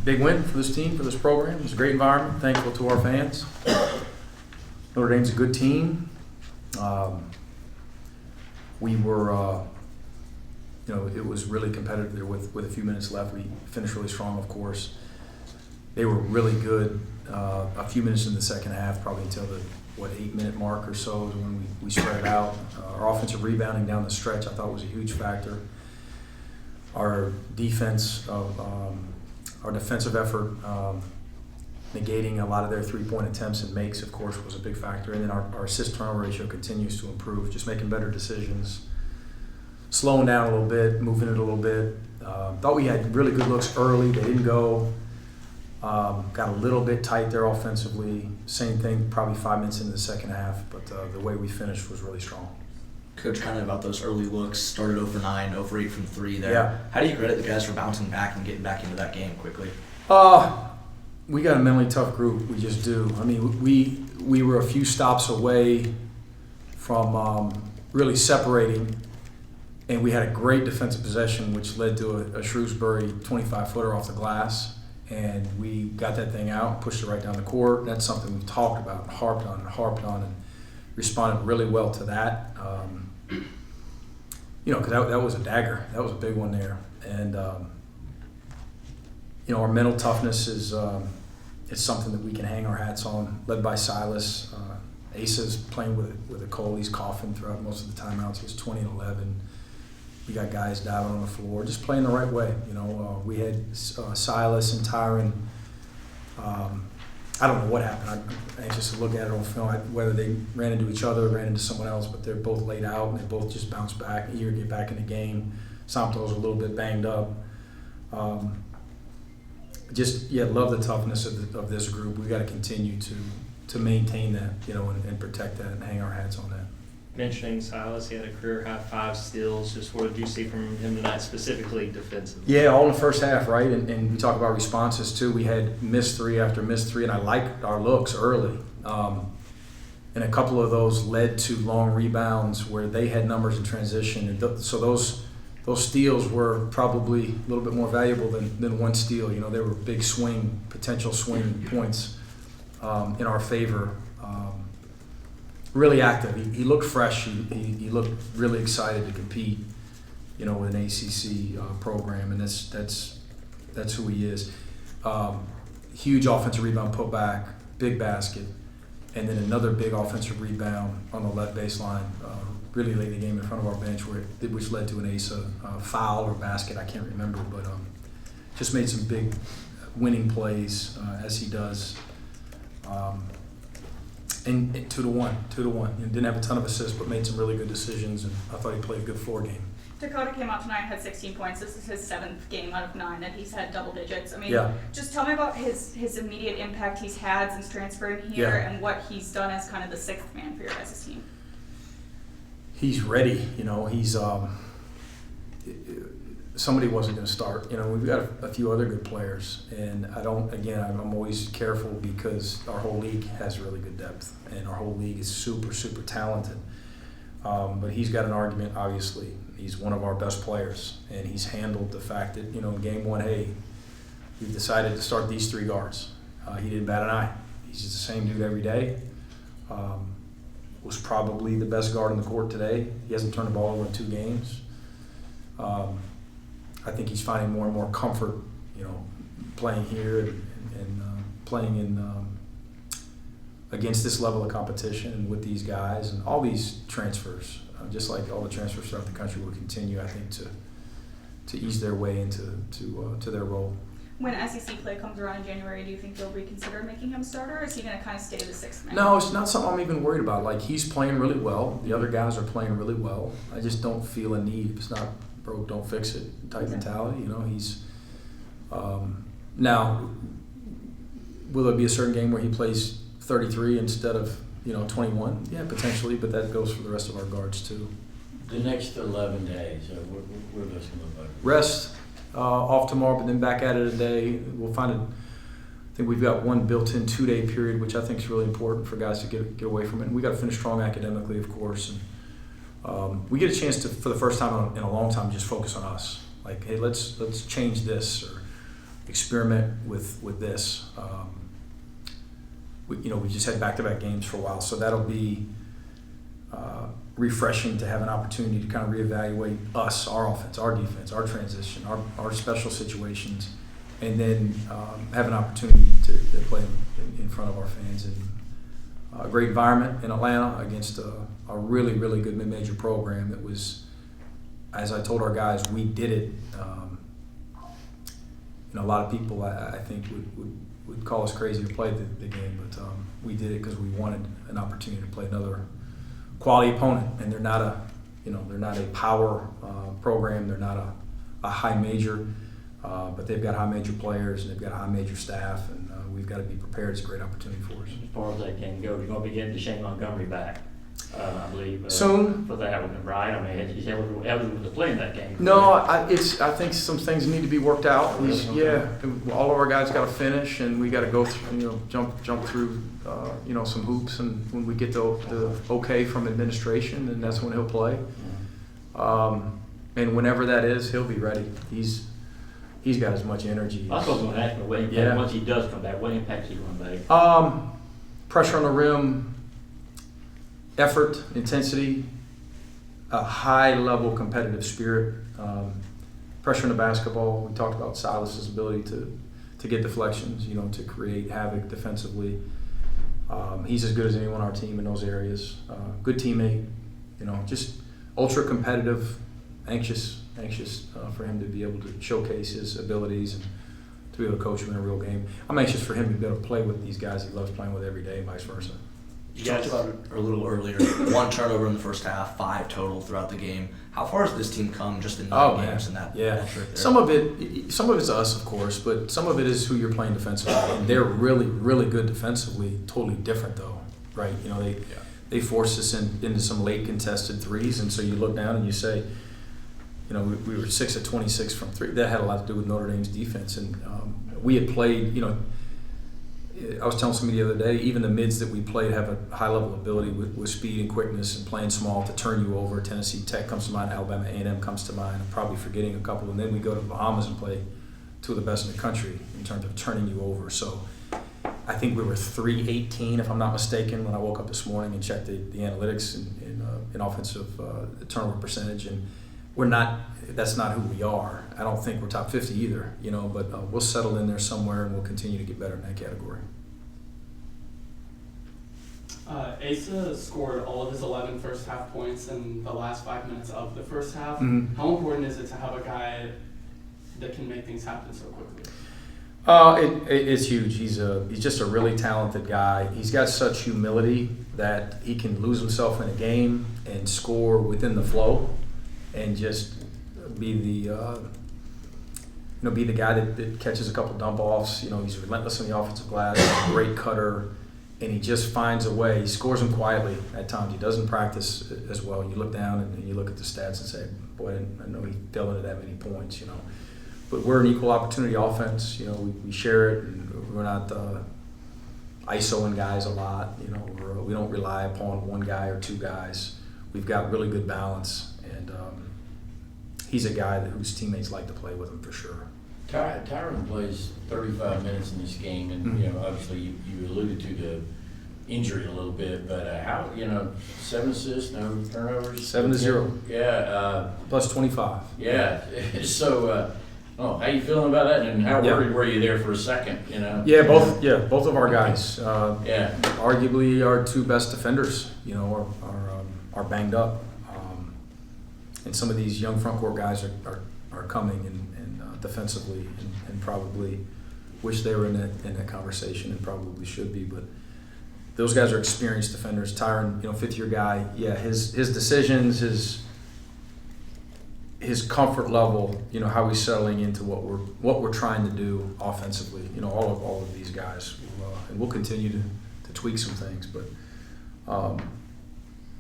Big win for this team, for this program. It's a great environment. Thankful to our fans. Notre Dame's a good team. We were, it was really competitive there with a few minutes left. We finished really strong, of course. They were really good a few minutes in the second half, probably until the 8-minute mark or so is when we spread it out. Our offensive rebounding down the stretch I thought was a huge factor. Our defense, our defensive effort, negating a lot of their three-point attempts and makes, of course, was a big factor. And then our assist-turnover ratio continues to improve, just making better decisions, slowing down a little bit, moving it a little bit. Thought we had really good looks early. They didn't go. Got a little bit tight there offensively. Same thing, probably 5 minutes into the second half, but the way we finished was really strong. Coach, kind of about those early looks, started 0 for 9, 0 for 8 from 3 there. Yeah. How do you credit the guys for bouncing back and getting back into that game quickly? We got a mentally tough group. We just do. I mean, we were a few stops away from really separating, and we had a great defensive possession, which led to a Shrewsbury 25-footer off the glass, and we got that thing out and pushed it right down the court. That's something we've talked about and harped on, and responded really well to that. Because that was a dagger. That was a big one there. And, our mental toughness is something that we can hang our hats on, led by Silas. Asa's playing with a cold. He's coughing throughout most of the timeouts. He was 20 and 11. We got guys diving on the floor, just playing the right way. We had Silas and Tyron. I don't know what happened. I'm anxious to look at it on film, whether they ran into each other, ran into someone else, but they're both laid out and they both just bounced back, eager to get back in the game. Santos a little bit banged up. Love the toughness of this group. We've got to continue to maintain that, and protect that and hang our hats on that. Mentioning Silas, he had a career high 5 steals. Just what did you see from him tonight, specifically defensively? Yeah, all in the first half, right? And we talk about responses too. We had missed 3 after missed 3, and I liked our looks early. And a couple of those led to long rebounds where they had numbers in transition. And so those steals were probably a little bit more valuable than one steal. They were big potential swing points in our favor. Really active. He looked fresh. He looked really excited to compete, with an ACC program, and that's who he is. Huge offensive rebound putback, big basket, and then another big offensive rebound on the left baseline. Really late in the game in front of our bench, which led to an ASA foul or basket. I can't remember, but just made some big winning plays as he does. And 2-to-1. And didn't have a ton of assists, but made some really good decisions, and I thought he played a good floor game. Dakota came out tonight and had 16 points. This is his 7th game out of 9 that he's had double digits. I mean, Just tell me about his immediate impact he's had since transferring here and what he's done as kind of the 6th man for your guys' team. He's ready. He's somebody wasn't going to start. We've got a few other good players, and I'm always careful because our whole league has really good depth, and our whole league is super, super talented. But he's got an argument, obviously. He's one of our best players, and he's handled the fact that, in game 1, hey, we've decided to start these 3 guards. He didn't bat an eye. He's just the same dude every day. Was probably the best guard on the court today. He hasn't turned the ball over in 2 games. I think he's finding more and more comfort, playing here and playing in against this level of competition and with these guys and all these transfers. Just like all the transfers throughout the country will continue, I think, to ease their way into their role. When SEC play comes around in January, do you think they'll reconsider making him a starter, or is he going to kind of stay the 6th man? No, it's not something I'm even worried about. Like, he's playing really well. The other guys are playing really well. I just don't feel a need. If it's not broke, don't fix it type mentality. He's now, will there be a certain game where he plays 33 instead of 21? Yeah, potentially, but that goes for the rest of our guards too. The next 11 days, what are those going to look like? Rest, off tomorrow, but then back at it a day. We'll find it. I think we've got one built-in 2-day period, which I think is really important for guys to get away from it. And we got to finish strong academically, of course. And we get a chance to, for the first time in a long time, just focus on us. Like, hey, let's change this, or experiment with this. We just had back-to-back games for a while, so that'll be refreshing to have an opportunity to kind of reevaluate us, our offense, our defense, our transition, our special situations, and then have an opportunity to play in front of our fans in a great environment in Atlanta against a really, really good mid-major program that was, as I told our guys, we did it. A lot of people I think would call us crazy to play the game, but we did it because we wanted an opportunity to play another quality opponent, and they're not a power program. They're not a high major, but they've got high major players and they've got a high major staff, and we've got to be prepared. It's a great opportunity for us. As far as that game goes, you're going to be getting Shane Montgomery back, I believe. Soon. For that one, right? I mean, he's eligible to play in that game. No, I think some things need to be worked out. All of our guys got to finish, and we got to go through, jump through, some hoops. And when we get the okay from administration, then that's when he'll play. And whenever that is, he'll be ready. He's got as much energy. I was going to ask him what impact, once he does come back, what impact is he going to make? Pressure on the rim, effort, intensity, a high-level competitive spirit, pressure in the basketball. We talked about Silas's ability to get deflections, to create havoc defensively. He's as good as anyone on our team in those areas. Good teammate, just ultra-competitive, anxious for him to be able to showcase his abilities and to be able to coach him in a real game. I'm anxious for him to be able to play with these guys he loves playing with every day, and vice versa. You talked about it a little earlier. 1 turnover in the first half, 5 total throughout the game. How far has this team come just in 9 games in that metric there? Some of it's us, of course, but some of it is who you're playing defensively. And they're really, really good defensively. Totally different though, right? They forced us into some late contested threes, and so you look down and you say, we were 6 of 26 from 3. That had a lot to do with Notre Dame's defense, and we had played. I was telling somebody the other day, even the mids that we played have a high level of ability with speed and quickness and playing small to turn you over. Tennessee Tech comes to mind, Alabama A&M comes to mind. I'm probably forgetting a couple, and then we go to the Bahamas and play 2 of the best in the country in terms of turning you over. So I think we were 318, if I'm not mistaken, when I woke up this morning and checked the analytics in offensive turnover percentage, and that's not who we are. I don't think we're top 50 either, but we'll settle in there somewhere, and we'll continue to get better in that category. Asa scored all of his 11 first half points in the last 5 minutes of the first half. Mm-hmm. How important is it to have a guy that can make things happen so quickly? It's huge. He's just a really talented guy. He's got such humility that he can lose himself in a game and score within the flow, and just be the guy that catches a couple dump offs. He's relentless on the offensive glass, a great cutter, and he just finds a way. He scores them quietly at times. He doesn't practice as well. You look down and you look at the stats and say, boy, I didn't know he fell into that many points. But we're an equal opportunity offense. We share it, and we're not ISOing guys a lot. We don't rely upon one guy or 2 guys. We've got really good balance, and he's a guy whose teammates like to play with him for sure. Tyron plays 35 minutes in this game, and obviously you alluded to the injury a little bit, but how 7 assists, no turnovers, 7-0. Yeah. Plus 25. Yeah. So, how you feeling about that? And how worried were you there for a second? Yeah, both of our guys. Arguably our 2 best defenders. Are banged up, and some of these young front court guys are coming and defensively and probably wish they were in that conversation and probably should be, but those guys are experienced defenders. Tyron, 5th-year guy. Yeah, his decisions, his comfort level, how he's settling into what we're trying to do offensively. All of these guys, and we'll continue to tweak some things, but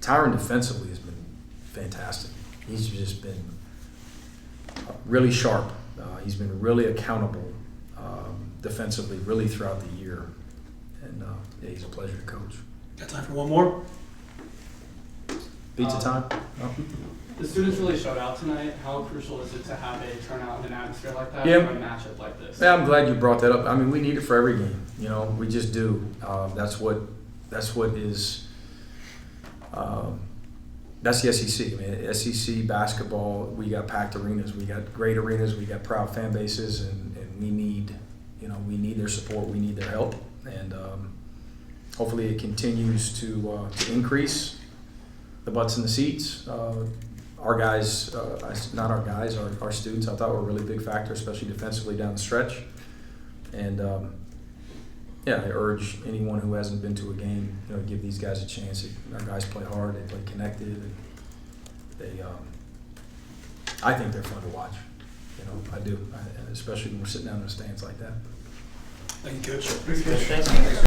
Tyron defensively has been fantastic. He's just been really sharp. He's been really accountable defensively, really throughout the year, and he's a pleasure to coach. Got time for one more? Pizza time? No? The students really showed out tonight. How crucial is it to have a turnout and an atmosphere like that Yeah. for a matchup like this? Yeah, I'm glad you brought that up. I mean, we need it for every game. You know, we just do. That's what is. That's the SEC. I mean, SEC basketball. We got packed arenas. We got great arenas. We got proud fan bases, and we need, we need their support. We need their help, and hopefully it continues to increase the butts in the seats. Our guys, not our guys, our students, I thought were a really big factor, especially defensively down the stretch. And yeah, I urge anyone who hasn't been to a game, give these guys a chance. Our guys play hard, they play connected, and I think they're fun to watch. I do, and especially when we're sitting down in the stands like that. Thank you, Coach. Thank you.